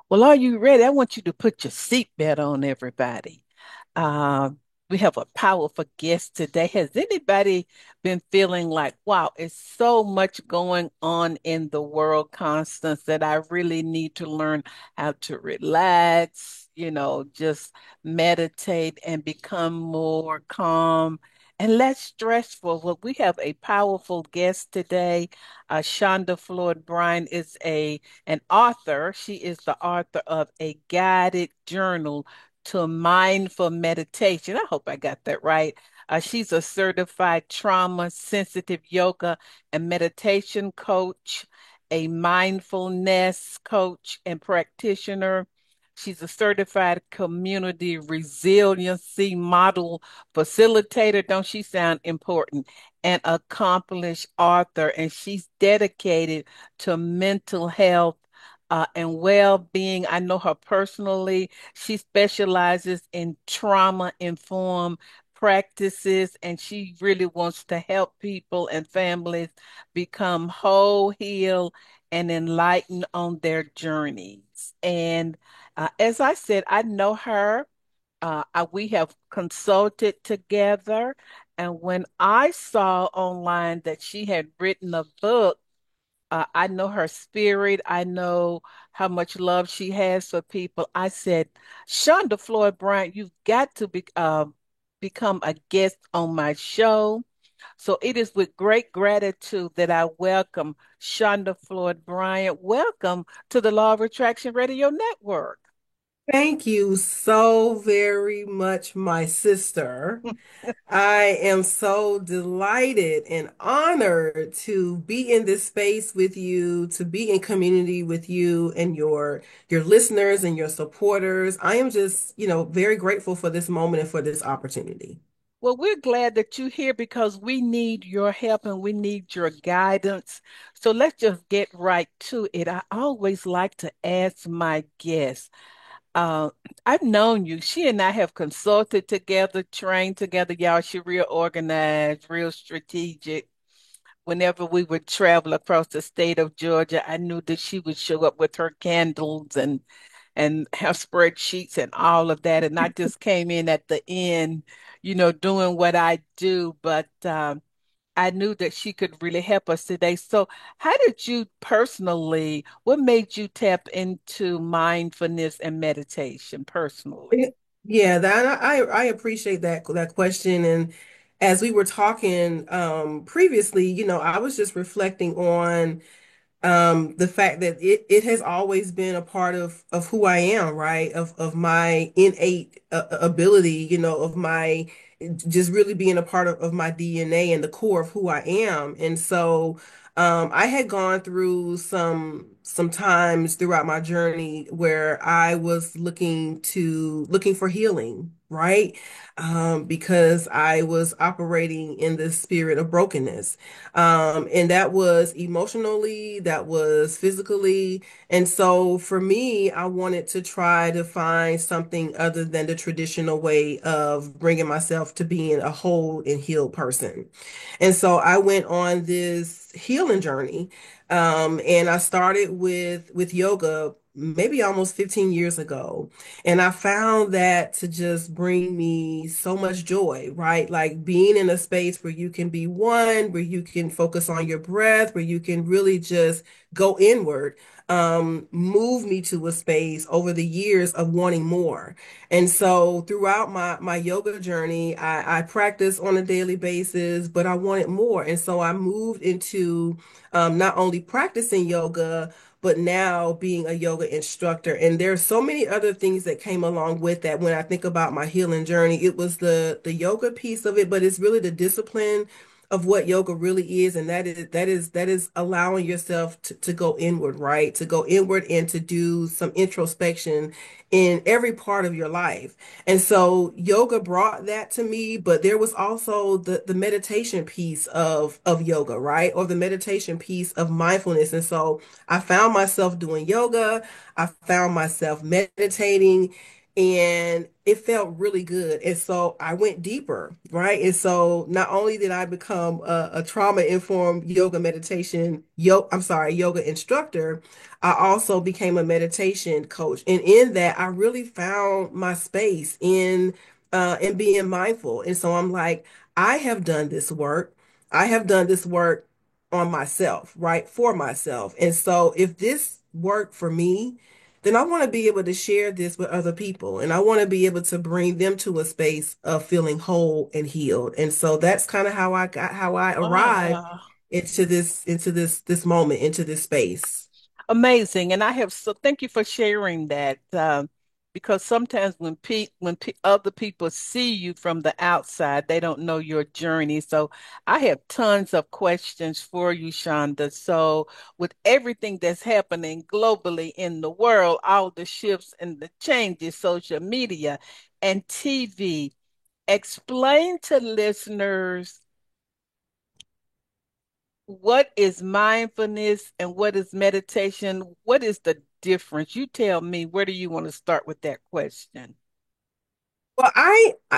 Well, are you ready? I want you to put your seatbelt on, everybody. Uh, we have a powerful guest today. Has anybody been feeling like, wow, it's so much going on in the world, Constance, that I really need to learn how to relax, just meditate and become more calm and less stressful? Well, we have a powerful guest today. Shonda Floyd Bryan is an author. She is the author of A Guided Journal to Mindful Meditation. I hope I got that right. She's a certified trauma sensitive yoga and meditation coach, a mindfulness coach and practitioner. She's a certified community resiliency model facilitator. Don't she sound important? An accomplished author, and she's dedicated to mental health and well-being. I know her personally. She specializes in trauma-informed practices, and she really wants to help people and families become whole, heal, and enlightened on their journeys. And as I said, I know her. We have consulted together, and when I saw online that she had written a book, I know her spirit. I know how much love she has for people. I said, Shonda Floyd Bryant, you've got to become a guest on my show. So it is with great gratitude that I welcome Shonda Floyd Bryant. Welcome to the Law of Attraction Radio Network. Thank you so very much, my sister. I am so delighted and honored to be in this space with you, to be in community with you and your listeners and your supporters. I am just, very grateful for this moment and for this opportunity. Well, we're glad that you're here because we need your help and we need your guidance. So let's just get right to it. I always like to ask my guests. Uh, I've known you. She and I have consulted together, trained together. Y'all, she real organized, real strategic. Whenever we would travel across the state of Georgia, I knew that she would show up with her candles and have spreadsheets and all of that. And I just came in at the end, doing what I do. But I knew that she could really help us today. So, how did you personally, what made you tap into mindfulness and meditation personally? Yeah, that I appreciate that question. And as we were talking previously, I was just reflecting on the fact that it has always been a part of who I am, right? Of my innate ability, of my just really being a part of my DNA and the core of who I am. And so I had gone through some times throughout my journey where I was looking for healing, right? Because I was operating in the spirit of brokenness. And that was emotionally, that was physically. And so for me, I wanted to try to find something other than the traditional way of bringing myself to being a whole and healed person. And so I went on this healing journey. And I started with yoga maybe almost 15 years ago. And I found that to just bring me so much joy, right? Like being in a space where you can be one, where you can focus on your breath, where you can really just go inward, move me to a space over the years of wanting more. And so throughout my yoga journey, I practice on a daily basis, but I wanted more. And so I moved into not only practicing yoga, but now being a yoga instructor. And there's so many other things that came along with that. When I think about my healing journey, it was the yoga piece of it, but it's really the discipline of what yoga really is. And that is allowing yourself to go inward, right? To go inward and to do some introspection in every part of your life. And so yoga brought that to me, but there was also the meditation piece of yoga, right? Or the meditation piece of mindfulness. And so I found myself doing yoga. I found myself meditating. and it felt really good. And so I went deeper, right? And so not only did I become a trauma-informed yoga instructor, I also became a meditation coach. And in that, I really found my space in being mindful. And so I'm like, I have done this work. I have done this work on myself, right? For myself. And so if this worked for me, then I want to be able to share this with other people. And I want to be able to bring them to a space of feeling whole and healed. And so that's kind of how I arrived Wow. into this moment, into this space. Amazing. And I have so thank you for sharing that. Because sometimes when other people see you from the outside, they don't know your journey. So I have tons of questions for you, Shonda. So with everything that's happening globally in the world, all the shifts and the changes, social media and TV, explain to listeners what is mindfulness and what is meditation? What is the difference? You tell me, where do you want to start with that question? Well,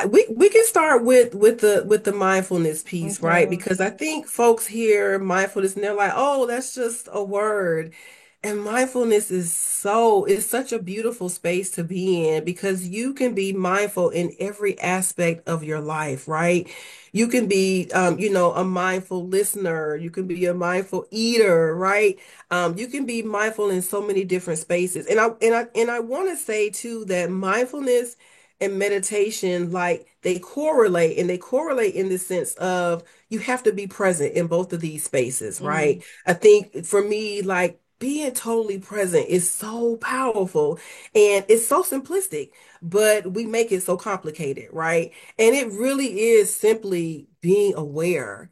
we can start with the mindfulness piece, right? Okay. Because I think folks hear mindfulness and they're like, "Oh, that's just a word." And mindfulness is such a beautiful space to be in because you can be mindful in every aspect of your life, right? You can be, a mindful listener. You can be a mindful eater, right? You can be mindful in so many different spaces. And I want to say too that mindfulness and meditation, like they correlate in the sense of you have to be present in both of these spaces, Mm, right? I think for me, like being totally present is so powerful and it's so simplistic, but we make it so complicated, right? And it really is simply being aware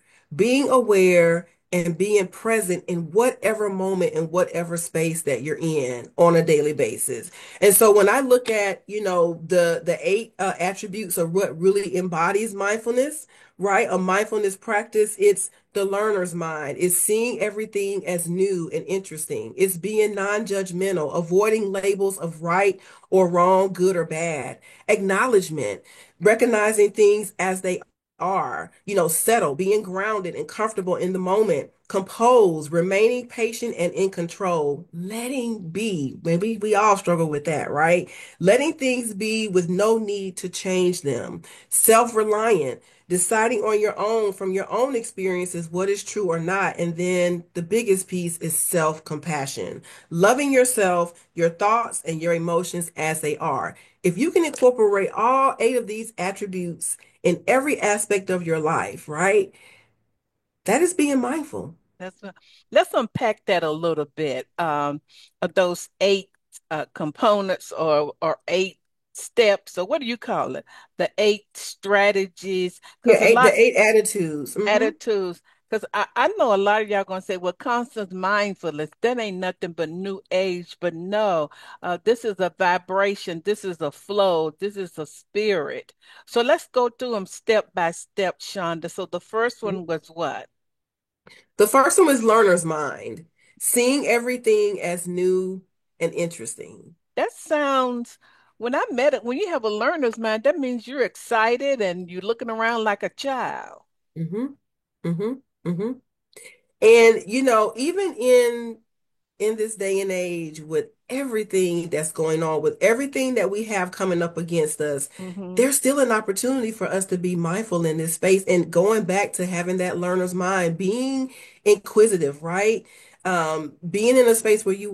and being present in whatever moment and whatever space that you're in on a daily basis. And so when I look at, the eight attributes of what really embodies mindfulness, right? A mindfulness practice, it's the learner's mind. It's seeing everything as new and interesting. It's being non-judgmental, avoiding labels of right or wrong, good or bad. Acknowledgement, recognizing things as they are, settle, being grounded and comfortable in the moment, compose, remaining patient and in control, letting be. Maybe we all struggle with that, right? Letting things be with no need to change them. Self-reliant, deciding on your own from your own experiences what is true or not. And then the biggest piece is self-compassion, loving yourself, your thoughts, and your emotions as they are. If you can incorporate all eight of these attributes in every aspect of your life, right? That is being mindful. that's let's unpack that a little bit. Of those eight components or eight steps, or what do you call it? The eight strategies, Yeah, because a lot the eight attitudes. attitudes. Because I know a lot of y'all gonna say, well, constant mindfulness, that ain't nothing but new age. But no, this is a vibration, this is a flow, this is a spirit. So let's go through them step by step, Shonda. So the first one was what? The first one is learner's mind, seeing everything as new and interesting. That sounds, when I met it, when you have a learner's mind, that means you're excited and you're looking around like a child. hmm hmm hmm And even in this day and age with everything that's going on, with everything that we have coming up against us, Hmm. there's still an opportunity for us to be mindful in this space and going back to having that learner's mind, being inquisitive, right? Being in a space where you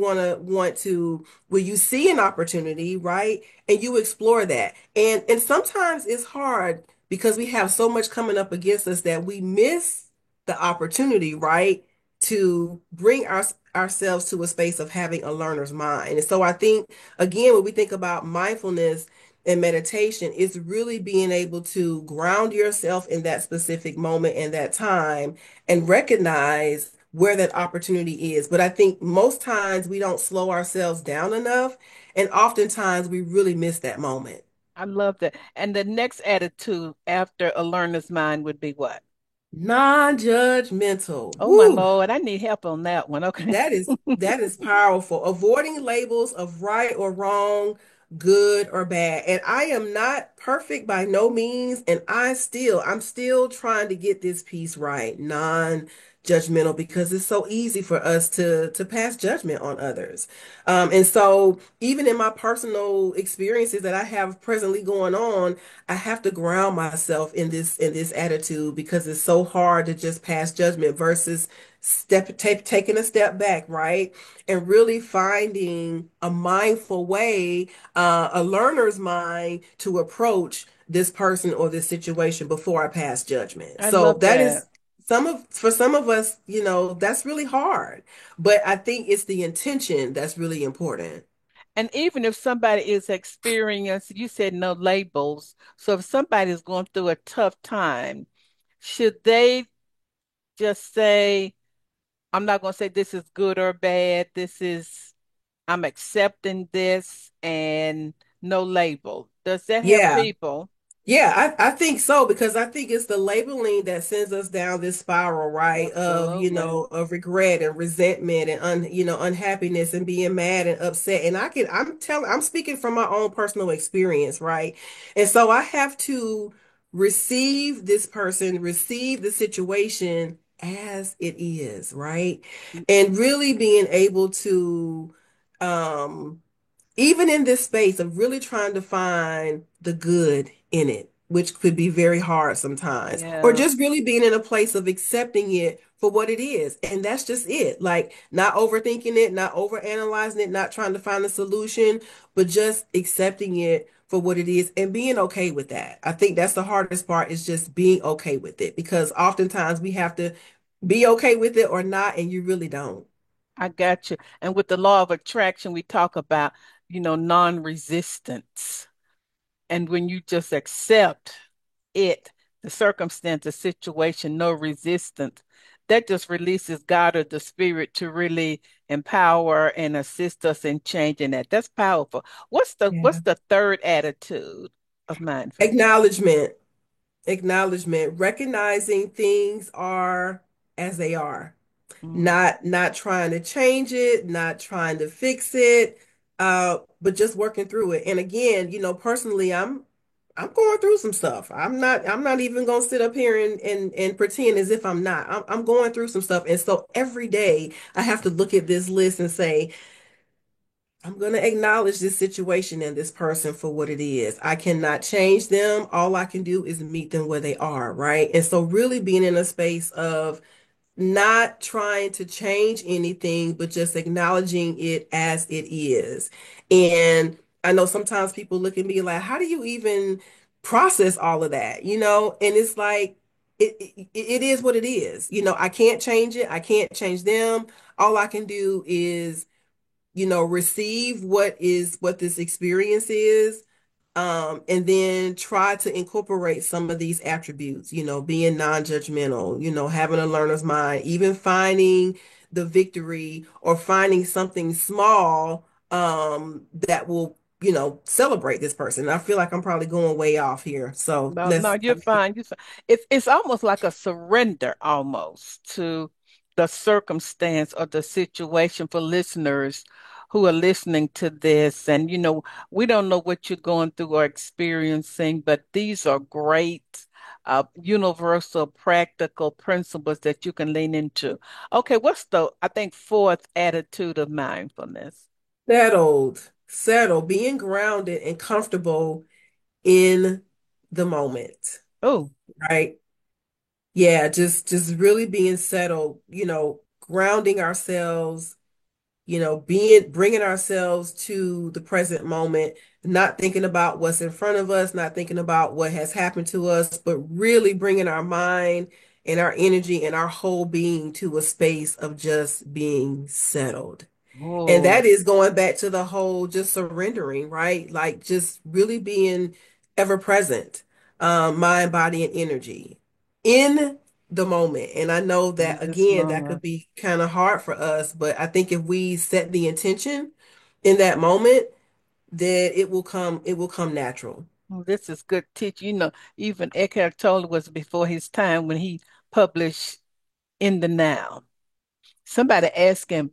where you see an opportunity, right? And you explore that. And sometimes it's hard because we have so much coming up against us that we miss the opportunity, right? To bring ourselves to a space of having a learner's mind. And so I think, again, when we think about mindfulness and meditation, it's really being able to ground yourself in that specific moment and that time and recognize where that opportunity is. But I think most times we don't slow ourselves down enough, and oftentimes we really miss that moment. I love that. And the next attitude after a learner's mind would be what? Non-judgmental. Oh my Woo! Lord, I need help on that one. Okay. That is powerful. Avoiding labels of right or wrong, good or bad. And I am not perfect by no means. And I'm still trying to get this piece right, non-judgmental, because it's so easy for us to pass judgment on others. And so even in my personal experiences that I have presently going on, I have to ground myself in this attitude because it's so hard to just pass judgment versus taking a step back, right? And really finding a mindful way, a learner's mind to approach this person or this situation before I pass judgment. I So love that that. is for some of us, that's really hard. But I think it's the intention that's really important. And even if somebody is experiencing, you said no labels. So if somebody is going through a tough time, should they just say, I'm not going to say this is good or bad. I'm accepting this and no label. Does that help Yeah. people? Yeah, I think so because I think it's the labeling that sends us down this spiral, right? Of, Absolutely. of regret and resentment and unhappiness and being mad and upset. And I'm speaking from my own personal experience, right? And so I have to receive this person, receive the situation as it is, right? And really being able to um even in this space of really trying to find the good in it, which could be very hard sometimes, or Yeah, just really being in a place of accepting it for what it is. And that's just it. Like not overthinking it, not overanalyzing it, not trying to find a solution, but just accepting it for what it is and being okay with that. I think that's the hardest part is just being okay with it because oftentimes we have to be okay with it or not, and you really don't. I got you. And with the law of attraction, we talk about, non-resistance. And when you just accept it, the circumstance, the situation, no resistance, that just releases God or the spirit to really empower and assist us in changing that. That's powerful. What's Yeah. the third attitude of mindfulness? Acknowledgement. Acknowledgement, recognizing things are as they are, Mm, not trying to change it, not trying to fix it, but just working through it. And again, personally, I'm going through some stuff. I'm not even gonna sit up here and pretend as if I'm not. I'm going through some stuff. And so every day I have to look at this list and say, I'm going to acknowledge this situation and this person for what it is. I cannot change them. All I can do is meet them where they are, right? And so, really being in a space of not trying to change anything, but just acknowledging it as it is. And I know sometimes people look at me like, how do you even process all of that? And it's like, it is what it is. I can't change it. I can't change them. All I can do is receive what this experience is, and then try to incorporate some of these attributes, being non-judgmental, having a learner's mind, even finding the victory or finding something small, that will, celebrate this person. I feel like I'm probably going way off here. So no, no, you're fine. You're fine. It's almost like a surrender almost to the circumstance or the situation for listeners who are listening to this. And we don't know what you're going through or experiencing, but these are great universal practical principles that you can lean into. Okay, what's I think, fourth attitude of mindfulness? settled, being grounded and comfortable in the moment, Oh, right? Yeah, just really being settled, grounding ourselves, being bringing ourselves to the present moment, not thinking about what's in front of us, not thinking about what has happened to us, but really bringing our mind and our energy and our whole being to a space of just being settled. And oh, that is going back to the whole just surrendering, right? Like just really being ever present, mind, body, and energy in the moment. And I know in that this again, that could moment. be kind of hard for us, but I think if we set the intention in that moment, then it will come natural. Oh, this is good teaching. Even Eckhart Tolle was before his time when he published In the Now. Somebody asked him,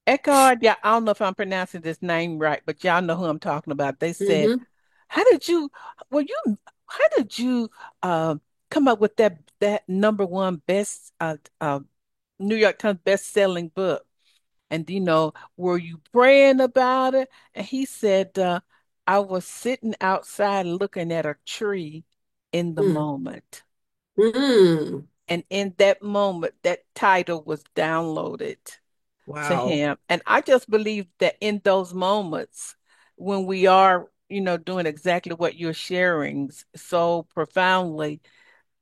Eckhart, yeah, I don't know if I'm pronouncing this name right, but y'all know who I'm talking about. They said, Hmm. "How did you, well, you, how did you come up with that number one best New York Times best-selling book?" And were you praying about it? And he said, I was sitting outside looking at a tree in the Mm. moment. Mm. And in that moment, that title was downloaded to Wow. him. And I just believe that in those moments when we are, doing exactly what you're sharing so profoundly,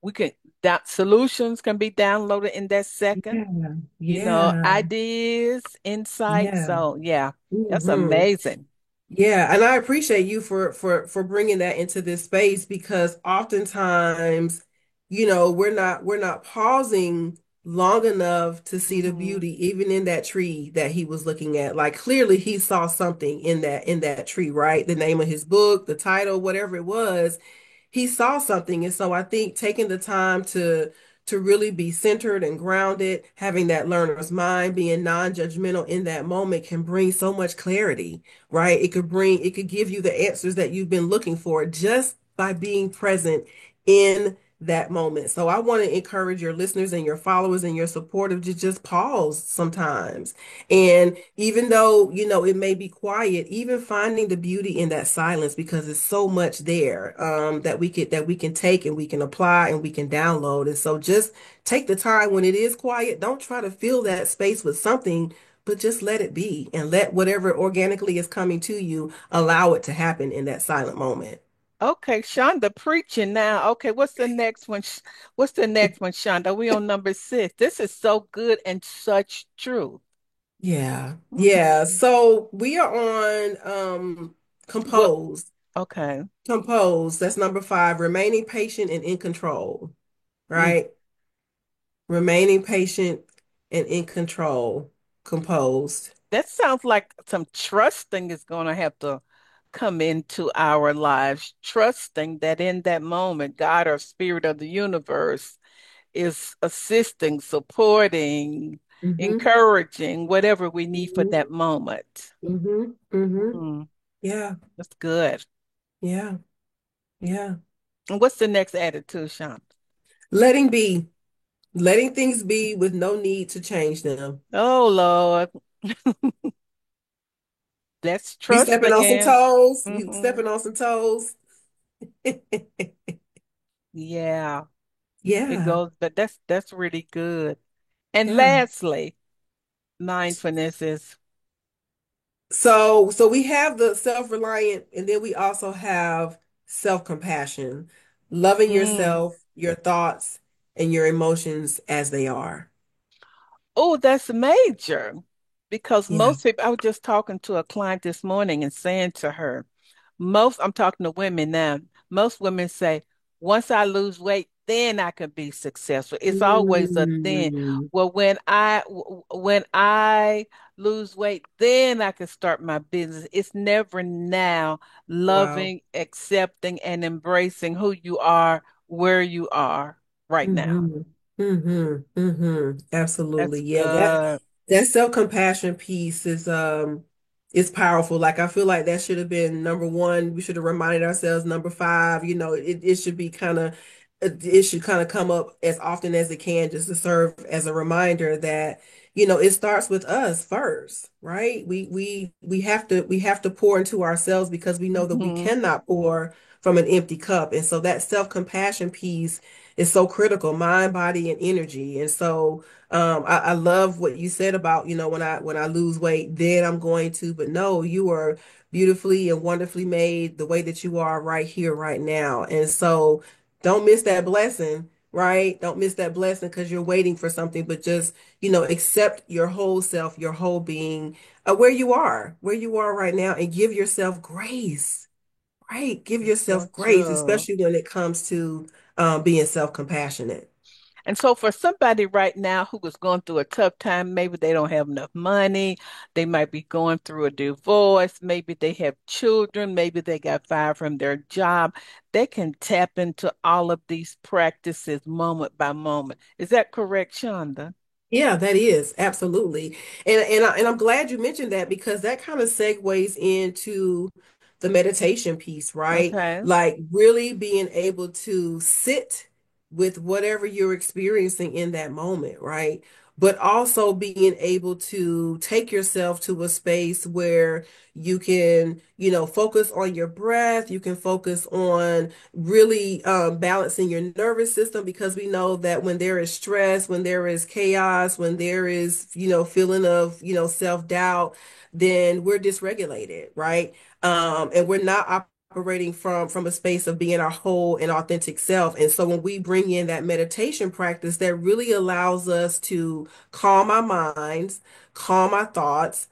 we can that solutions can be downloaded in that second, Yeah. Yeah. ideas, insights. Yeah. So yeah, that's Hmm. amazing. Yeah, and I appreciate you for bringing that into this space because oftentimes, we're not pausing long enough to see the Hmm. beauty even in that tree that he was looking at. Like clearly he saw something in that tree, right? The name of his book, the title, whatever it was, he saw something. And so I think taking the time to really be centered and grounded, having that learner's mind, being non-judgmental in that moment can bring so much clarity, right? It could give you the answers that you've been looking for just by being present in that moment. So I want to encourage your listeners and your followers and your supporters to just pause sometimes. And even though, it may be quiet, even finding the beauty in that silence because it's so much there that we can take and we can apply and we can download. And so just take the time when it is quiet. Don't try to fill that space with something, but just let it be and let whatever organically is coming to you allow it to happen in that silent moment. Okay, Shonda preaching now. Okay, what's the next one? What's the next one, Shonda? We on number six. This is so good and such truth. Yeah. Yeah. Hmm. So we are on What? compose. Okay. Compose. That's number 5. Remaining patient and in control. Mm. Right? Remaining patient and in control. Composed. That sounds like some trusting is going to have to come into our lives. Trusting that in that moment, God or Spirit of the universe is assisting, supporting, Mm-hmm. encouraging, whatever we need for Mm-hmm. that moment. Mm-hmm. Mm-hmm. Mm, Yeah. that's good. Yeah. Yeah. And what's the next attitude, Sean? Letting be. Letting things be with no need to change them. Oh, Lord. That's We trust stepping on some again. toes. We Hmm. stepping on some toes. Yeah, it Yeah. goes, but that's really good. And Yeah. lastly, mindfulness is, So we have the self-reliant and then we also have self-compassion, loving mm, yourself, your thoughts, and your emotions as they are. oh, that's major. Because Yeah. most people, I was just talking to a client this morning and saying to her, I'm talking to women now. Most women say, once I lose weight, then I can be successful. It's always a then. Mm. Well, when I lose weight, then I can start my business. It's never now. Wow. Loving, accepting, and embracing who you are, where you are right now. Mm-hmm. Mm-hmm. Mm-hmm. That's Absolutely. Yeah, good. that self-compassion piece is powerful. Like I feel like that should have been number one. We should have reminded ourselves number 5. It should be it should kind of come up as often as it can just to serve as a reminder that, it starts with us first, right? We have to pour into ourselves because we know that we Hmm. cannot pour from an empty cup. And so that self-compassion piece is so critical, mind, body, and energy. And so I love what you said about, when I lose weight, then I'm going to, but no, you are beautifully and wonderfully made the way that you are right here, right now. And so don't miss that blessing, right? Don't miss that blessing because you're waiting for something, but just, accept your whole self, your whole being, where you are right now, and give yourself grace, right? Give So yourself grace, true. especially when it comes to being self-compassionate. And so for somebody right now who is going through a tough time, maybe they don't have enough money, they might be going through a divorce, maybe they have children, maybe they got fired from their job, they can tap into all of these practices moment by moment. Is that correct, Shonda? Yeah, that is absolutely. And I'm glad you mentioned that because that kind of segues into the meditation piece, right? Okay. Like really being able to sit with whatever you're experiencing in that moment, right? But also being able to take yourself to a space where you can, focus on your breath, you can focus on really balancing your nervous system because we know that when there is stress, when there is chaos, when there is, feeling of, self-doubt, then we're dysregulated, right? And we're not operating from a space of being our whole and authentic self. And so when we bring in that meditation practice, that really allows us to calm our minds, calm our thoughts,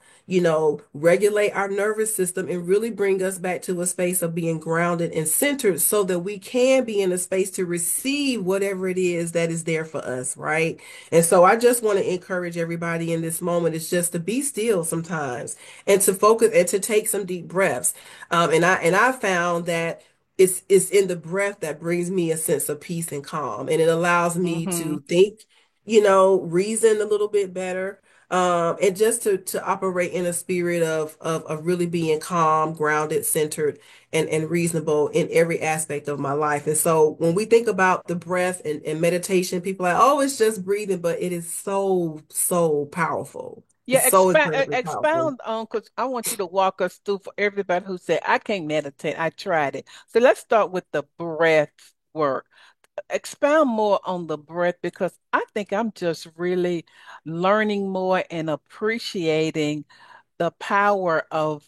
regulate our nervous system and really bring us back to a space of being grounded and centered so that we can be in a space to receive whatever it is that is there for us, right? And so I just want to encourage everybody in this moment is just to be still sometimes and to focus and to take some deep breaths. And I found that it's in the breath that brings me a sense of peace and calm, and it allows me Mm-hmm. to think, reason a little bit better, and just to operate in a spirit of really being calm, grounded, centered, and reasonable in every aspect of my life. And so when we think about the breath and meditation, people are like, oh, it's just breathing, but it is so, so powerful. Yeah, It's so incredibly powerful. expound on because I want you to walk us through for everybody who said, I can't meditate. I tried it. So let's start with the breath work. Expound more on the breath because I think I'm just really learning more and appreciating the power of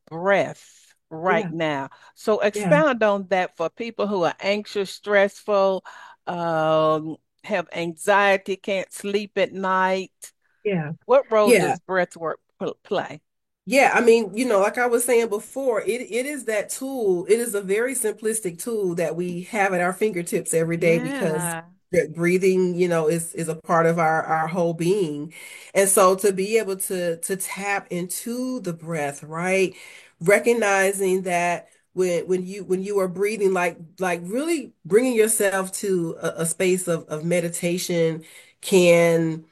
breath right Yeah, now. So yeah, expound on that for people who are anxious, stressful, have anxiety, can't sleep at night. yeah, What role yeah. does breath work play? Yeah, I mean, like I was saying before, it is that tool. It is a very simplistic tool that we have at our fingertips every day because Yeah. breathing, is a part of our whole being. And so to be able to tap into the breath, right? Recognizing that when you are breathing, like really bringing yourself to a space of meditation can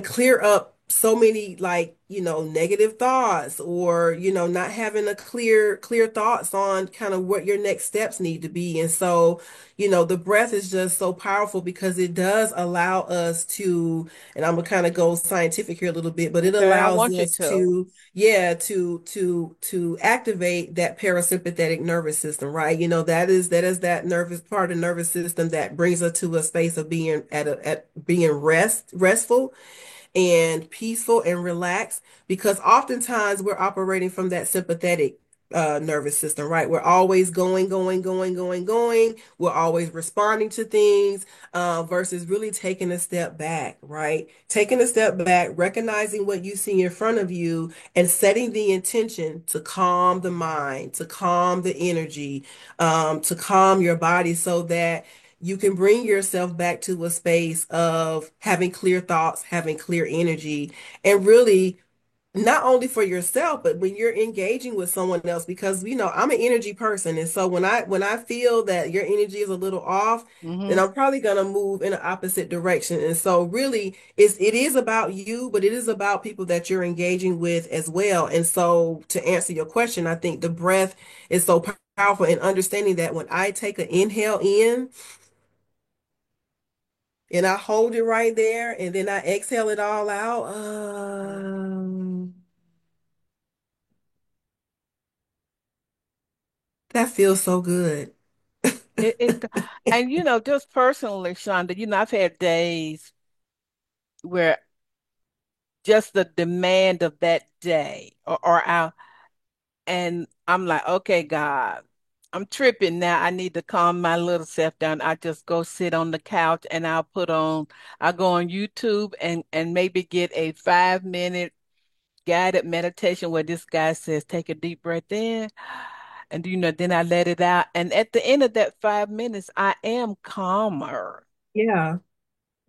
clear up so many like negative thoughts or not having a clear thoughts on kind of what your next steps need to be. And so the breath is just so powerful because it does allow us to, and I'm gonna kind of go scientific here a little bit, but it Okay, I allows want you us to. to, yeah, to activate that parasympathetic nervous system, right? That nervous part of the nervous system that brings us to a space of being at being restful and peaceful and relaxed because oftentimes we're operating from that sympathetic nervous system, right? We're always going. We're always responding to things versus really taking a step back, right? Taking a step back, recognizing what you see in front of you, and setting the intention to calm the mind, to calm the energy, to calm your body so that you can bring yourself back to a space of having clear thoughts, having clear energy, and really not only for yourself, but when you're engaging with someone else, because I'm an energy person. And so when I feel that your energy is a little off, then Hmm. I'm probably gonna move in the opposite direction. And so really it is about you, but it is about people that you're engaging with as well. And so to answer your question, I think the breath is so powerful in understanding that when I take an inhale in, and I hold it right there and then I exhale it all out. That feels so good. It and just personally, Shonda, I've had days where just the demand of that day or out and I'm like, okay, God, I'm tripping now. I need to calm my little self down. I just go sit on the couch and I go on YouTube and maybe get a 5 minute guided meditation where this guy says, take a deep breath in. And then I let it out. And at the end of that 5 minutes, I am calmer. Yeah.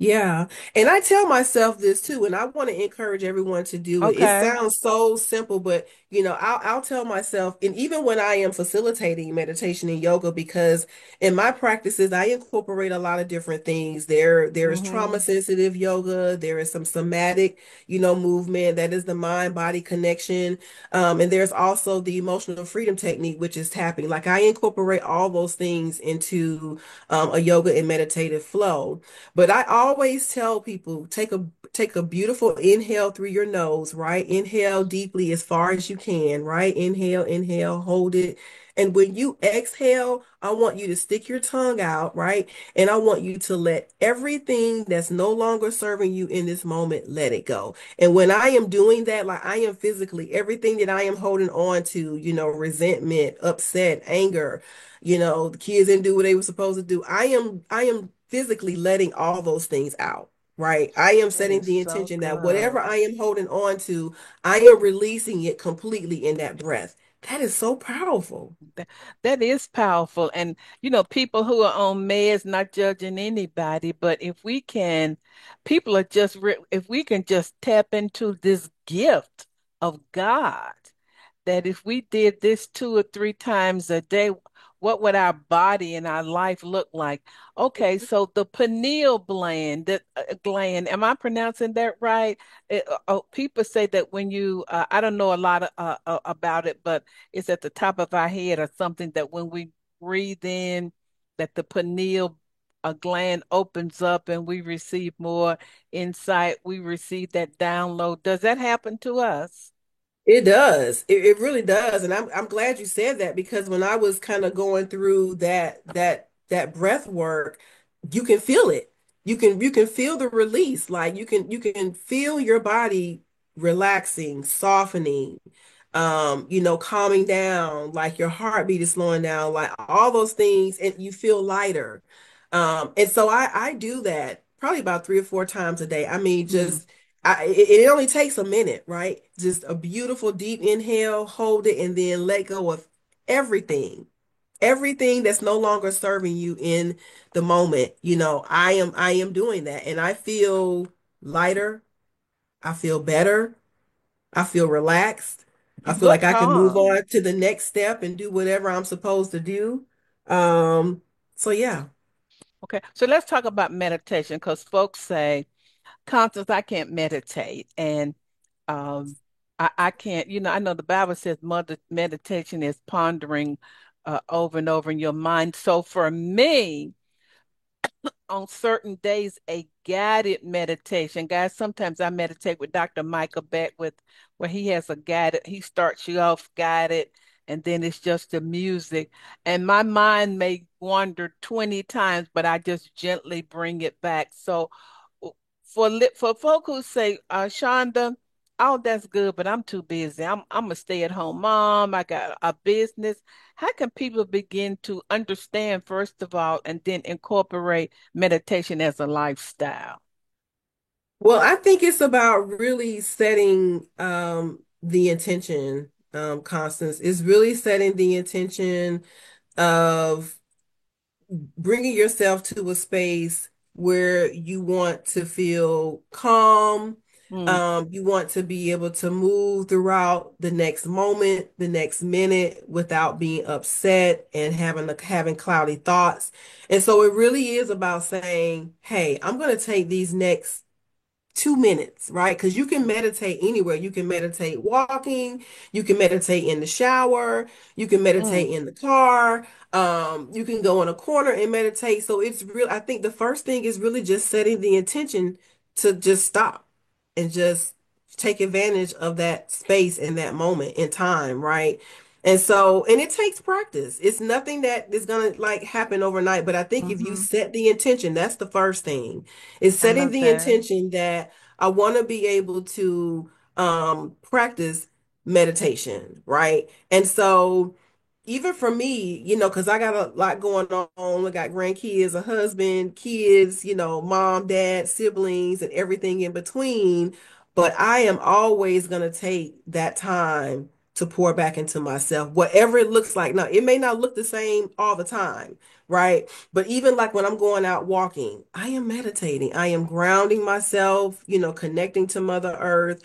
Yeah. And I tell myself this too, and I want to encourage everyone to do it. It Okay. sounds so simple, but I'll tell myself, and even when I am facilitating meditation and yoga, because in my practices, I incorporate a lot of different things. There is trauma Hmm. sensitive yoga, there is some somatic, movement that is the mind body connection. And there's also the emotional freedom technique, which is tapping. Like I incorporate all those things into a yoga and meditative flow. But I always tell people take a beautiful inhale through your nose, right? Inhale deeply as far as you can, right? Inhale, inhale, hold it. And when you exhale, I want you to stick your tongue out, right? And I want you to let everything that's no longer serving you in this moment, let it go. And when I am doing that, like I am physically, everything that I am holding on to, resentment, upset, anger, the kids didn't do what they were supposed to do. I am physically letting all those things out, right? I am That setting is the so intention that whatever good. I am holding on to, I am releasing it completely in that breath. That is so powerful. That, that is powerful. And, people who are on meds, not judging anybody, but if we can, people are just, if we can just tap into this gift of God, that if we did this 2 or 3 times a day, what would our body and our life look like? Okay, so the pineal gland, gland, am I pronouncing that right? People say that when I don't know a lot about it, but it's at the top of our head or something that when we breathe in, that the pineal gland opens up and we receive more insight. We receive that download. Does that happen to us? It does. It really does. And I'm glad you said that because when I was kind of going through that breath work, you can feel it. You can feel the release. Like you can feel your body relaxing, softening, calming down, like your heartbeat is slowing down, like all those things, and you feel lighter. And so I do that probably about 3 or 4 times a day. I mean, Hmm. it only takes a minute, right? Just a beautiful deep inhale, hold it, and then let go of everything. Everything that's no longer serving you in the moment. I am doing that and I feel lighter. I feel better. I feel relaxed. I You feel look like I can move calm. on to the next step and do whatever I'm supposed to do. Um, so yeah. Okay, so let's talk about meditation because folks say, Constance, I can't meditate. And um, I can't, I know the Bible says meditation is pondering over and over in your mind. So for me, on certain days a guided meditation. Guys, sometimes I meditate with Dr. Michael Beckwith, where he has a guided, he starts you off guided, and then it's just the music. And my mind may wander 20 times, but I just gently bring it back. So for folk who say, Shonda, oh, that's good, but I'm too busy. I'm a stay-at-home mom. I got a business. How can people begin to understand, first of all, and then incorporate meditation as a lifestyle? Well, I think it's about really setting the intention, Constance. It's really setting the intention of bringing yourself to a space where you want to feel calm. Mm, You want to be able to move throughout the next moment, the next minute without being upset and having cloudy thoughts. And so it really is about saying, hey, I'm going to take these next 2 minutes, right? Because you can meditate anywhere. You can meditate walking, you can meditate in the shower, you can meditate mm, in the car, you can go in a corner and meditate. So it's real. I think the first thing is really just setting the intention to just stop and just take advantage of that space in that moment in time, right? And it takes practice. It's nothing that is gonna like happen overnight, but I think if you hmm. set the intention, that's the first thing is I setting love the that. intention that I want to be able to practice meditation, right? And so even for me, because I got a lot going on. I got grandkids, a husband, kids, mom, dad, siblings, and everything in between. But I am always going to take that time to pour back into myself, whatever it looks like. Now, it may not look the same all the time, right? But even like when I'm going out walking, I am meditating. I am grounding myself, connecting to Mother Earth,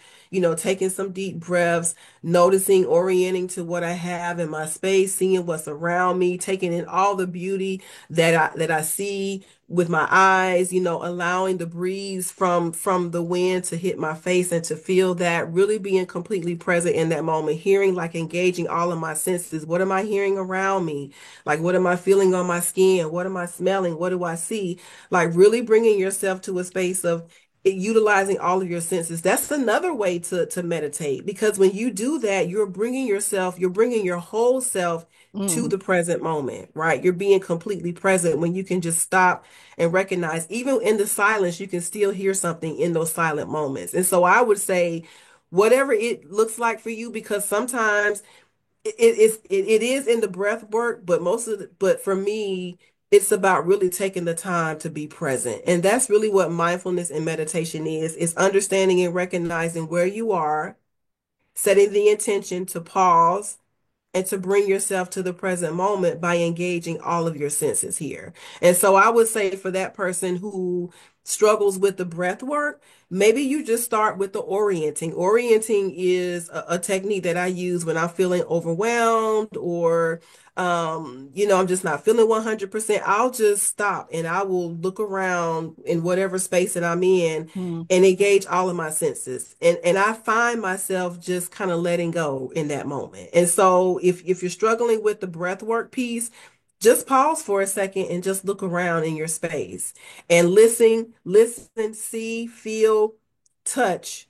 taking some deep breaths, noticing, orienting to what I have in my space, seeing what's around me, taking in all the beauty that I see with my eyes, allowing the breeze from the wind to hit my face and to feel that, really being completely present in that moment, hearing, like engaging all of my senses. What am I hearing around me? Like, what am I feeling on my skin? What am I smelling? What do I see? Like, really bringing yourself to a space of utilizing all of your senses. That's another way to meditate, because when you do that, you're bringing your whole self to Mm, the present moment, right? You're being completely present when you can just stop and recognize, even in the silence, you can still hear something in those silent moments. And so I would say, whatever it looks like for you, because sometimes it is in the breath work, but but for me, it's about really taking the time to be present. And that's really what mindfulness and meditation is understanding and recognizing where you are, setting the intention to pause and to bring yourself to the present moment by engaging all of your senses here. And so I would say, for that person who struggles with the breath work, maybe you just start with the orienting. Orienting is a technique that I use when I'm feeling overwhelmed, or I'm just not feeling 100%. I'll just stop and I will look around in whatever space that I'm in mm. and engage all of my senses. And I find myself just kind of letting go in that moment. And so if you're struggling with the breath work piece, just pause for a second and just look around in your space and listen, see, feel, touch.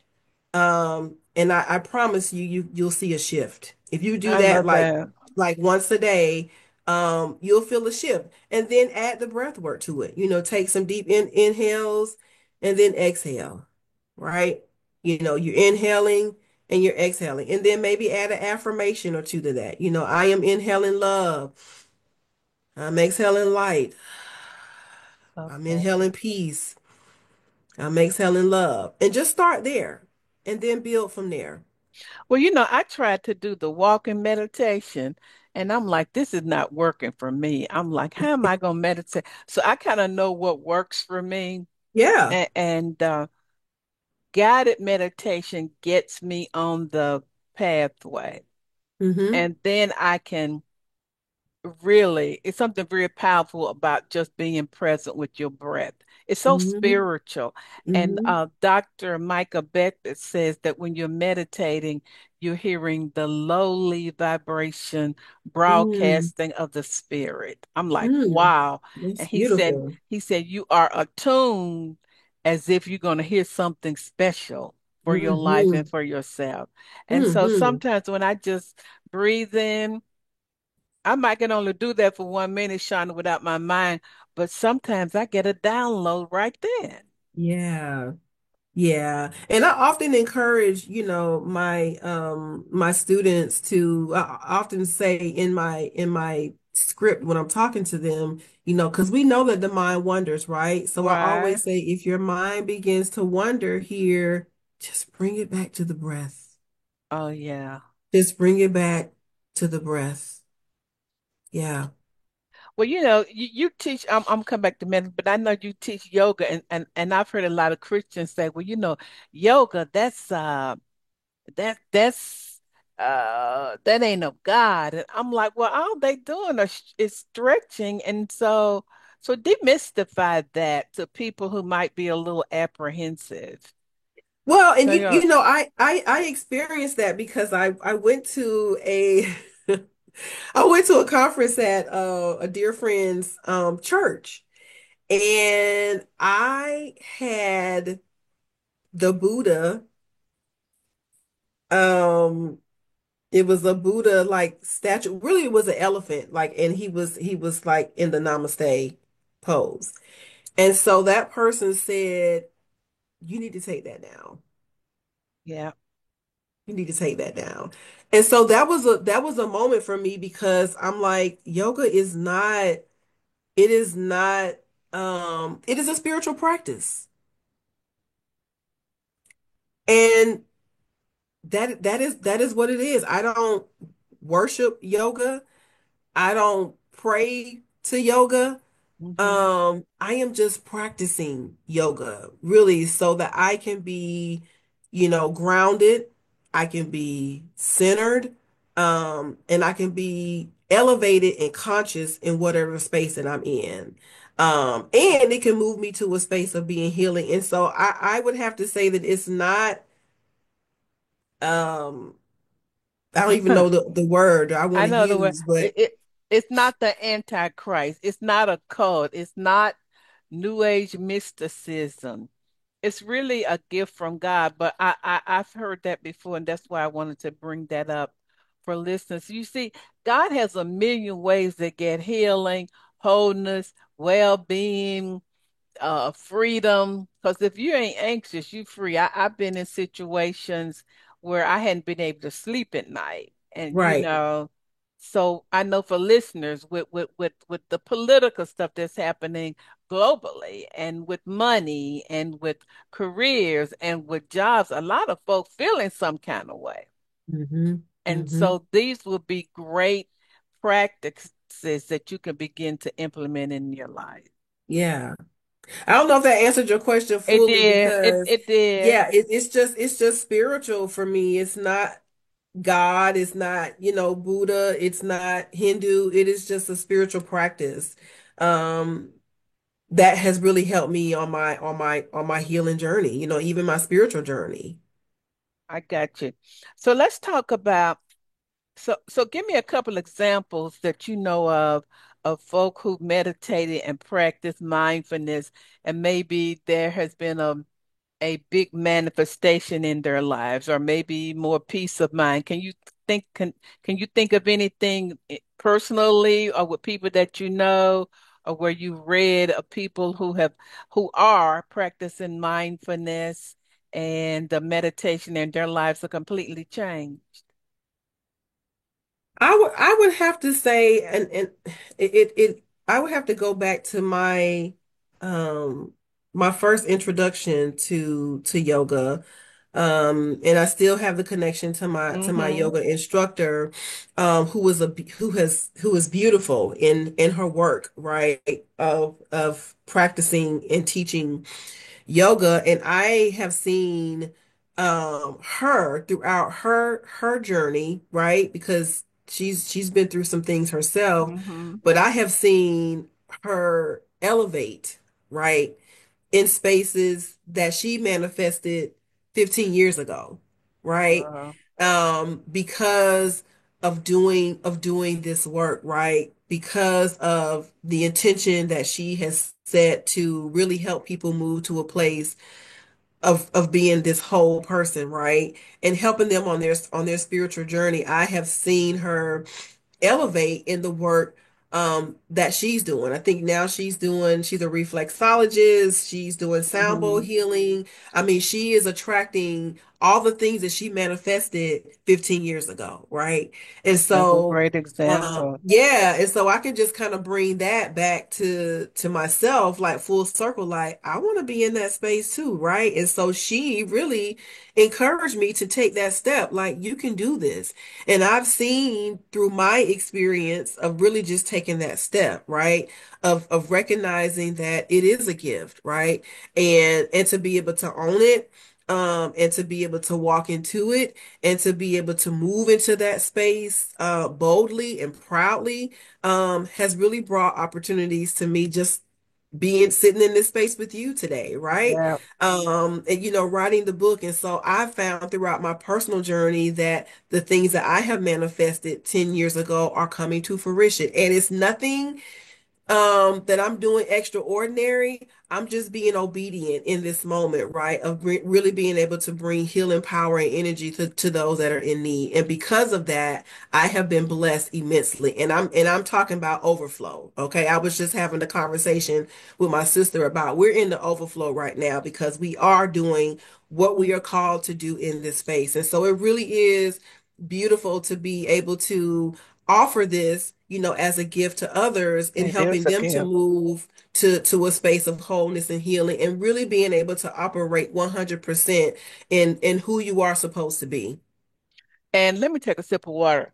And I promise you'll see a shift. If you do I that love that. like once a day, you'll feel a shift. And then add the breath work to it. Take some deep inhales and then exhale, right? You're inhaling and you're exhaling. And then maybe add an affirmation or two to that. I am inhaling love. I'm exhaling light. I'm Okay. inhaling peace. I'm exhaling love. And just start there and then build from there. Well, I tried to do the walking meditation, and I'm like, this is not working for me. I'm like, how am I going to meditate? So I kind of know what works for me, Yeah. and guided meditation gets me on the pathway, Mm-hmm. and then I can really, it's something very powerful about just being present with your breath. It's so Mm-hmm. spiritual. And Mm-hmm. Dr. Micah Beckett says that when you're meditating, you're hearing the lowly vibration Mm, broadcasting of the spirit. I'm like, mm. wow. That's And he said, beautiful. he said, you are attuned as if you're going to hear something special for your life Mm-hmm. and for yourself. And so Mm-hmm. sometimes when I just breathe in, I might can only do that for 1 minute, Shauna, without my mind, but sometimes I get a download right then. Yeah. Yeah. And I often encourage, my students to, I often say in my script when I'm talking to them, because we know that the mind wanders, right? So I Right? always say, if your mind begins to wander here, just bring it back to the breath. Oh, yeah. Just bring it back to the breath. Yeah. Well, you teach, I'm coming back to medicine, but I know you teach yoga, and I've heard a lot of Christians say, well, yoga, that's that ain't of God. And I'm like, well, all they doing is stretching. And so demystify that to people who might be a little apprehensive. Well, and So I experienced that because I went to a I went to a conference at a dear friend's church, and I had the Buddha. Um, it was a Buddha like statue. Really, it was an elephant, like, and he was like in the Namaste pose. And so that person said, "You need to take that down. yeah. You need to take that down." And so that was a moment for me, because I'm like, yoga is not, it is not, it is a spiritual practice. And that is what it is. I don't worship yoga. I don't pray to yoga. Hmm. I am just practicing yoga really so that I can be, grounded, I can be centered, and I can be elevated and conscious in whatever space that I'm in. And it can move me to a space of being healing. And so I would have to say that it's not, um, I don't even know the word I want I to know the way use, but it's not the Antichrist. It's not a cult. It's not New Age mysticism. It's really a gift from God. But I've heard that before, and that's why I wanted to bring that up for listeners. You see, God has a million ways to get healing, wholeness, well-being, freedom. Because if you ain't anxious, you free. I've been in situations where I hadn't been able to sleep at night. And right. so I know for listeners with the political stuff that's happening globally and with money and with careers and with jobs, a lot of folks feeling some kind of way. Hmm. And Hmm. so these will be great practices that you can begin to implement in your life. Yeah. I don't know if that answered your question It fully did. It because, it did. yeah, it's just spiritual for me. It's not God. It's not, Buddha. It's not Hindu. It is just a spiritual practice, um, that has really helped me on my healing journey. Even my spiritual journey. I got you. So let's talk about so give me a couple examples that you know of folk who meditated and practiced mindfulness, and maybe there has been a big manifestation in their lives, or maybe more peace of mind. Think can you think of anything personally, or with people that you know, or where you read of people who are practicing mindfulness and the meditation, and their lives are completely changed? I would have to say, and it I would have to go back to um my first introduction to yoga. And I still have the connection to my Mm-hmm. yoga instructor, who is beautiful in her work, right? Of practicing and teaching yoga, and I have seen her throughout her journey, right? Because she's been through some things herself, Mm-hmm. but I have seen her elevate, right? In spaces that she manifested 15 years ago, right? Wow. Because of doing this work, right? Because of the intention that she has set to really help people move to a place of being this whole person, right? And helping them on their spiritual journey. I have seen her elevate in the work that she's doing. I think now she's a reflexologist, she's doing sound bowl Mm-hmm. healing. I mean, she is attracting all the things that she manifested 15 years ago, right? And That's a so great example. yeah, and so I can just kind of bring that back to myself, like full circle, like I want to be in that space too, right? And so she really encouraged me to take that step, like you can do this. And I've seen through my experience of really just taking that step, right? Of recognizing that it is a gift, right? And to be able to own it, and to be able to walk into it and to be able to move into that space boldly and proudly, has really brought opportunities to me, just being sitting in this space with you today, right? Yeah. And writing the book. And so I found throughout my personal journey that the things that I have manifested 10 years ago are coming to fruition. And it's nothing that I'm doing extraordinary. I'm just being obedient in this moment, right? Of really being able to bring healing power and energy to those that are in need. And because of that, I have been blessed immensely. And I'm talking about overflow. Okay. I was just having a conversation with my sister about we're in the overflow right now because we are doing what we are called to do in this space. And so it really is beautiful to be able to offer this, as a gift to others in It helping is a them to gift. move to a space of wholeness and healing and really being able to operate 100% in who you are supposed to be. And let me take a sip of water.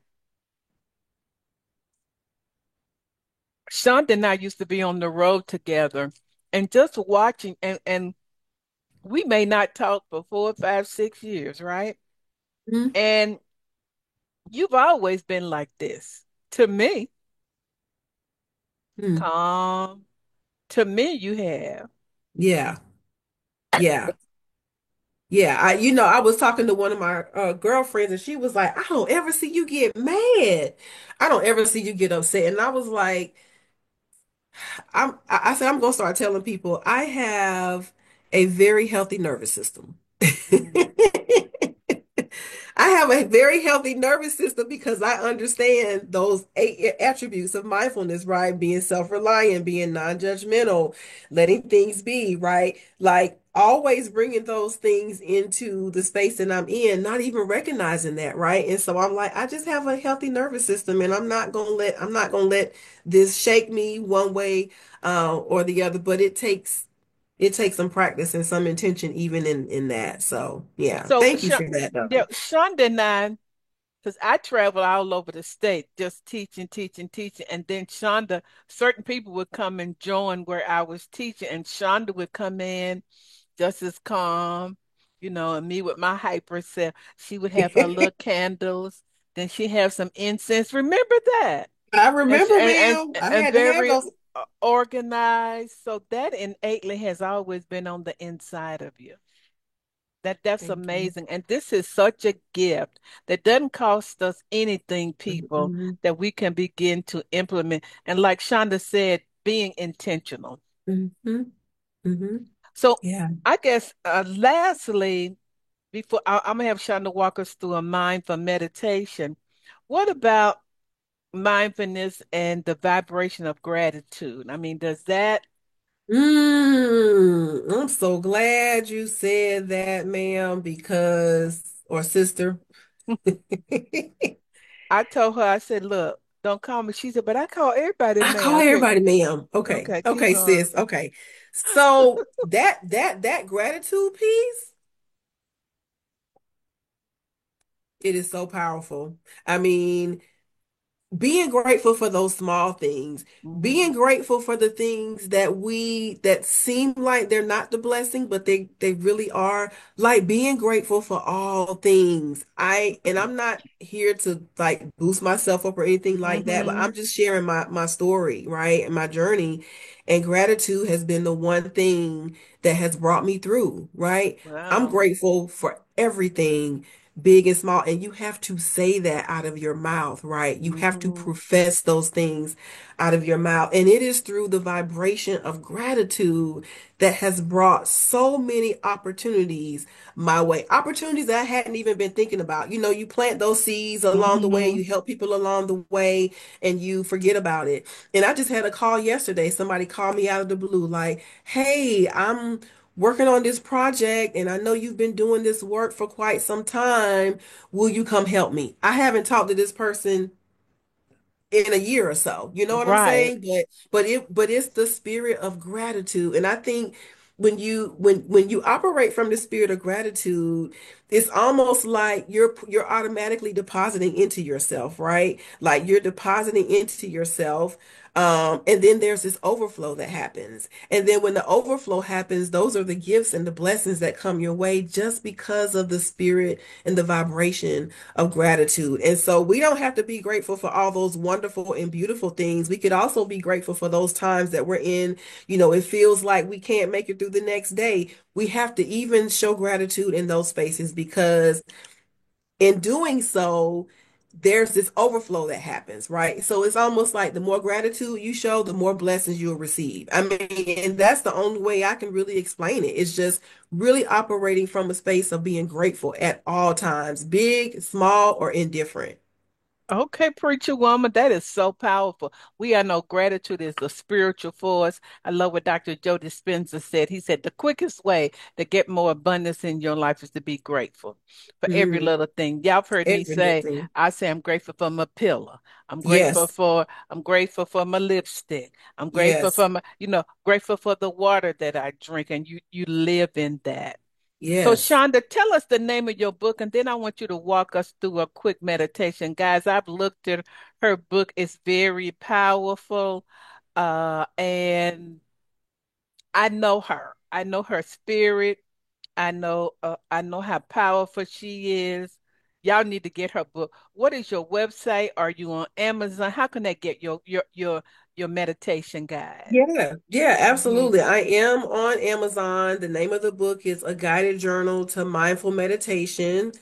Shonda and I used to be on the road together and just watching, and we may not talk for 4, 5, 6 years, right? Mm-hmm. And you've always been like this. To me, calm. To me, you have. Yeah. Yeah. Yeah, I was talking to one of my girlfriends, and she was like, "I don't ever see you get mad. I don't ever see you get upset." And I was like, I said, I'm gonna start telling people I have a very healthy nervous system. Mhm. I have a very healthy nervous system because I understand those eight attributes of mindfulness, right? Being self-reliant, being non-judgmental, letting things be, right? Like always bringing those things into the space that I'm in, not even recognizing that, right? And so I'm like, I just have a healthy nervous system, and I'm not gonna let this shake me one way or the other. But it takes some practice and some intention even in that. So yeah, So, thank you for that Yeah, though. Shonda and I, because I travel all over the state just teaching, teaching, teaching. And then Shonda, certain people would come and join where I was teaching, and Shonda would come in just as calm, and me with my hyper self. She would have her little candles, then she have some incense. Remember that? I And remember, ma'am. I and had to have very those. organized. So that innately has always been on the inside of you. That's Thank you. amazing. And this is such a gift that doesn't cost us anything, people, Hmm. that we can begin to implement. And like Shonda said, being intentional. Hmm. Hmm. So Yeah. I guess lastly, before I'm gonna have Shonda walk us through a mindful meditation. What about mindfulness and the vibration of gratitude? I mean, does that I'm so glad you said that, ma'am, because, or sister. I told her, I said, look, don't call me. She said, but I call everybody I man. call I said, everybody ma'am. Okay. okay, keep Okay, going. sis. Okay. So that gratitude piece, it is so powerful. I mean, being grateful for those small things, being Hmm. grateful for the things that seem like they're not the blessing, but they really are, like being grateful for all things. And I'm not here to like boost myself up or anything like that, but Hmm. I'm just sharing my story, right? And my journey. And gratitude has been the one thing that has brought me through, right? I'm Wow. grateful for everything, big and small. And you have to say that out of your mouth, right? You have to Hmm. profess those things out of your mouth. And it is through the vibration of gratitude that has brought so many opportunities my way. Opportunities that I hadn't even been thinking about. You plant those seeds along the way, Hmm. you help people along the way, and you forget about it. And I just had a call yesterday. Somebody called me out of the blue, like, hey, I'm working on this project and I know you've been doing this work for quite some time. Will you come help me? I haven't talked to this person in a year or so. You know what I'm Right. saying? But it's the spirit of gratitude. And I think when you operate from the spirit of gratitude, it's almost like you're automatically depositing into yourself, right? Like you're depositing into yourself. And then there's this overflow that happens. And then when the overflow happens, those are the gifts and the blessings that come your way just because of the spirit and the vibration of gratitude. And so we don't have to be grateful for all those wonderful and beautiful things. We could also be grateful for those times that we're in, it feels like we can't make it through the next day. We have to even show gratitude in those spaces because in doing so, there's this overflow that happens, right? So it's almost like the more gratitude you show, the more blessings you'll receive. I mean, and that's the only way I can really explain it. It's just really operating from a space of being grateful at all times, big, small, or indifferent. Okay, preacher woman, that is so powerful. We all know gratitude is a spiritual force. I love what Dr. Joe Dispenza said. He said the quickest way to get more abundance in your life is to be grateful for every Mm, little thing. Y'all have heard me every little thing. I say I'm grateful for my pillow. Yes, I'm grateful for my lipstick. I'm grateful yes. for grateful for the water that I drink, and you live in that. So, Yes. Shonda, tell us the name of your book, and then I want you to walk us through a quick meditation. Guys, I've looked at her book, it's very powerful. And I know her. I know her spirit. I know how powerful she is. Y'all need to get her book. What is your website? Are you on Amazon? How can they get your meditation guide? Yeah, yeah, Mhm. absolutely. I am on Amazon. The name of the book is A Guided Journal to Mindful Meditation.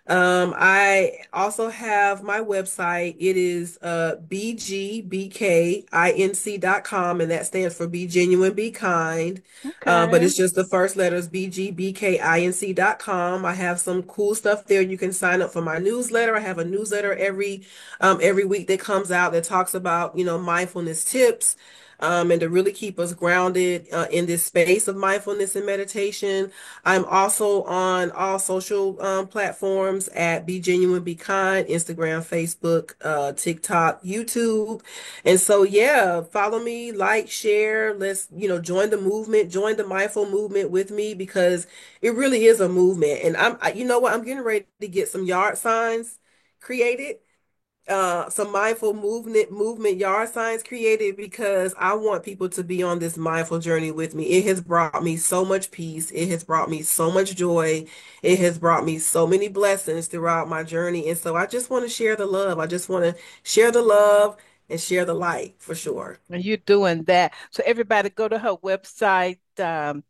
I also have my website. It is bgbkinc.com, and that stands for Be Genuine, Be Kind. But Okay. it's just the first letters, bgbkinc.com. I have some cool stuff there. You can sign up for my newsletter. I have a newsletter every week that comes out that talks about, mindfulness tips, and to really keep us grounded in this space of mindfulness and meditation. I'm also on all social platforms at Be Genuine, Be Kind, Instagram, Facebook, TikTok, YouTube. And so, yeah, follow me, like, share. Let's, join the movement, join the mindful movement with me, because it really is a movement. And you know what? I'm getting ready to get some yard signs created, some mindful movement yard signs created, because I want people to be on this mindful journey with me. It has brought me so much peace. It has brought me so much joy. It has brought me so many blessings throughout my journey. And so I just want to share the love. I just want to share the love and share the light for sure. And you're doing that. So everybody go to her website. I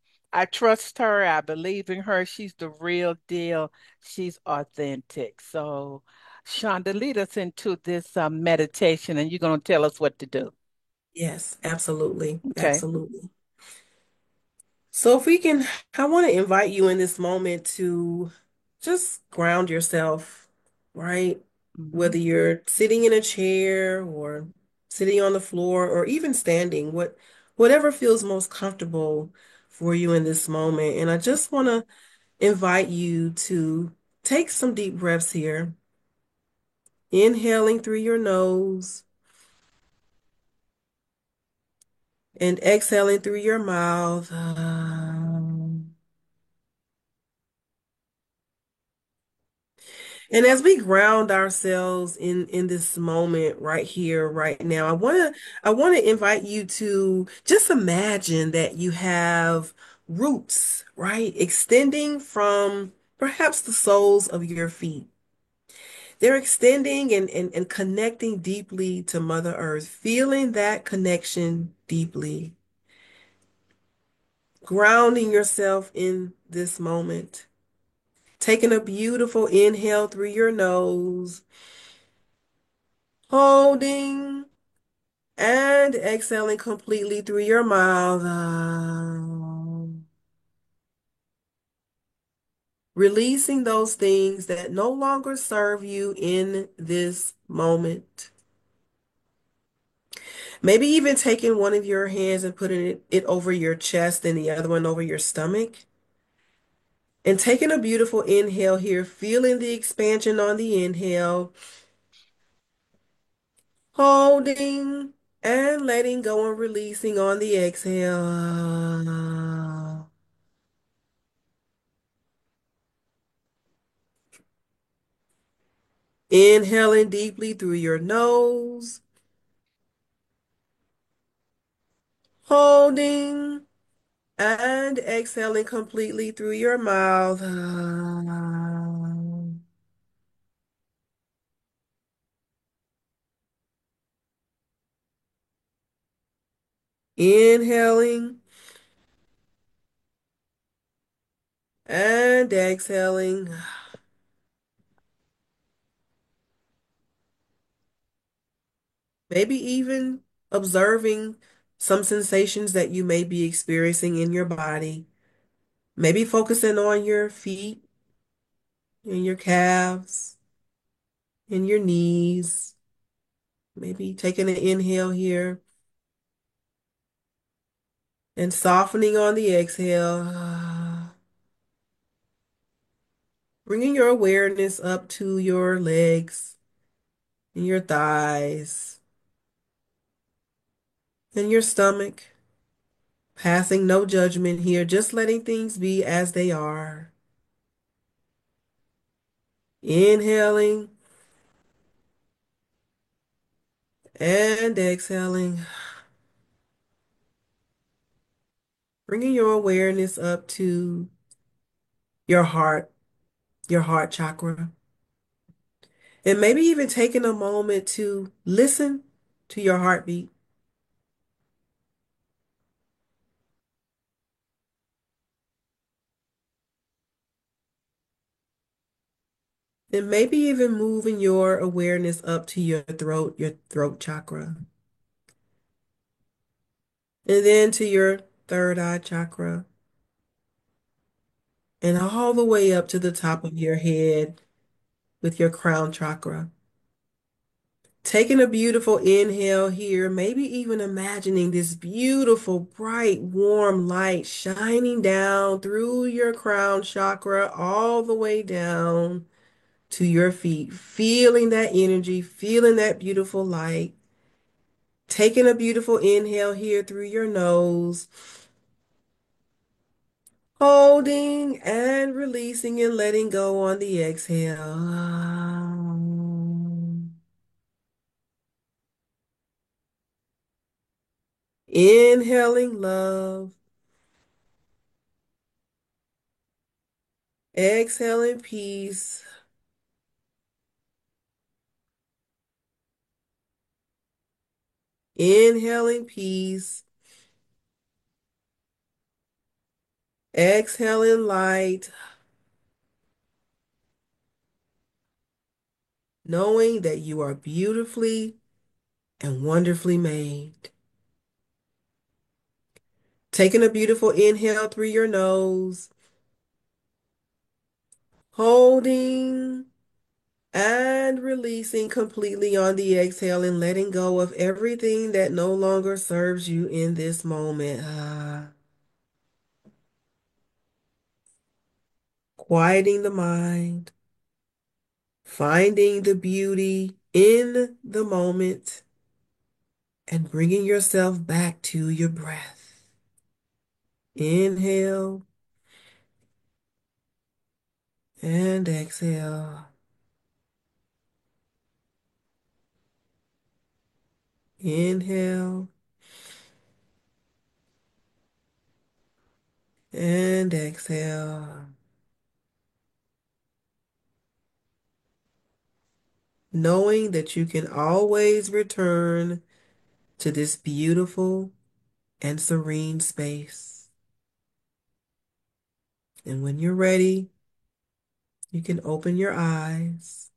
trust her. I believe in her. She's the real deal. She's authentic. So, Shonda, lead us into this meditation, and you're going to tell us what to do. Yes, absolutely. Okay. Absolutely. So if we can, I want to invite you in this moment to just ground yourself, right? Hmm. Whether you're sitting in a chair or sitting on the floor or even standing, whatever feels most comfortable for you in this moment. And I just want to invite you to take some deep breaths here, inhaling through your nose and exhaling through your mouth. And as we ground ourselves in this moment right here, right now, I want to invite you to just imagine that you have roots, right? Extending from perhaps the soles of your feet. They're extending and connecting deeply to Mother Earth, feeling that connection deeply, grounding yourself in this moment, taking a beautiful inhale through your nose, holding and exhaling completely through your mouth. Releasing those things that no longer serve you in this moment. Maybe even taking one of your hands and putting it over your chest and the other one over your stomach. And taking a beautiful inhale here, feeling the expansion on the inhale, holding and letting go and releasing on the exhale. Inhaling deeply through your nose, holding and exhaling completely through your mouth. Inhaling and exhaling. Maybe even observing some sensations that you may be experiencing in your body. Maybe focusing on your feet and your calves and your knees. Maybe taking an inhale here and softening on the exhale. Bringing your awareness up to your legs and your thighs and your stomach. Passing no judgment here, just letting things be as they are. Inhaling and exhaling. Bringing your awareness up to your heart, your heart chakra. And maybe even taking a moment to listen to your heartbeat. And maybe even moving your awareness up to your throat chakra. And then to your third eye chakra. And all the way up to the top of your head with your crown chakra. Taking a beautiful inhale here, maybe even imagining this beautiful, bright, warm light shining down through your crown chakra all the way down to your feet, feeling that energy, feeling that beautiful light. Taking a beautiful inhale here through your nose, holding and releasing and letting go on the exhale. Inhaling love, exhaling peace, inhaling peace, exhaling light, knowing that you are beautifully and wonderfully made. Taking a beautiful inhale through your nose, holding and releasing completely on the exhale and letting go of everything that no longer serves you in this moment. Quieting the mind, finding the beauty in the moment, and bringing yourself back to your breath. Inhale and exhale. Inhale and exhale. Knowing that you can always return to this beautiful and serene space. And when you're ready, you can open your eyes.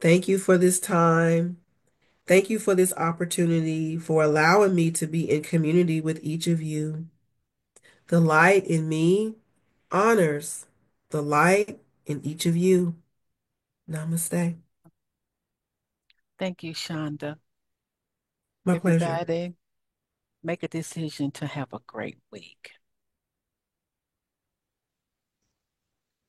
Thank you for this time. Thank you for this opportunity, for allowing me to be in community with each of you. The light in me honors the light in each of you. Namaste. Thank you, Shonda. My pleasure. Everybody, make a decision to have a great week.